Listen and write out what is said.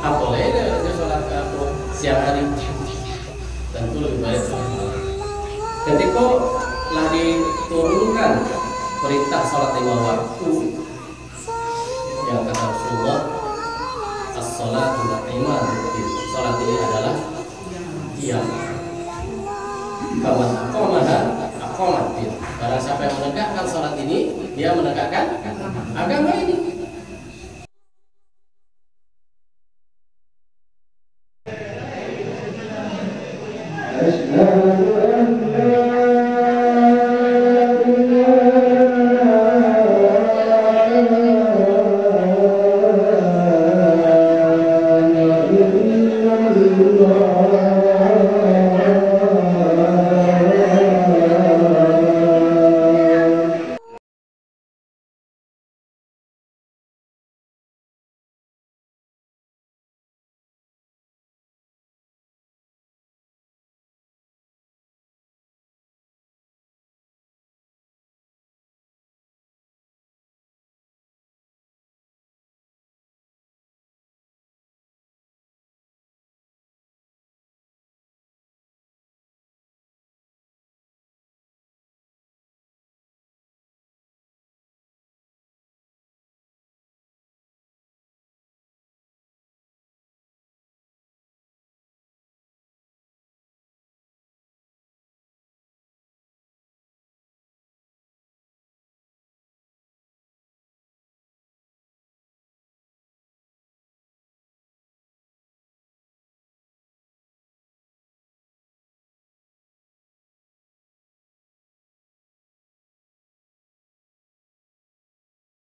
Apalagi dia sholat siang hari, tentu lebih baik sholat malam. Ketika telah diturunkan perintah sholat 5 waktu, yang kata Rasulullah, as-sholatu imaduddin, sholat ini adalah qiyam. Kawan aqamaddin, barang siapa yang menegakkan sholat ini, dia menegakkan agama ini.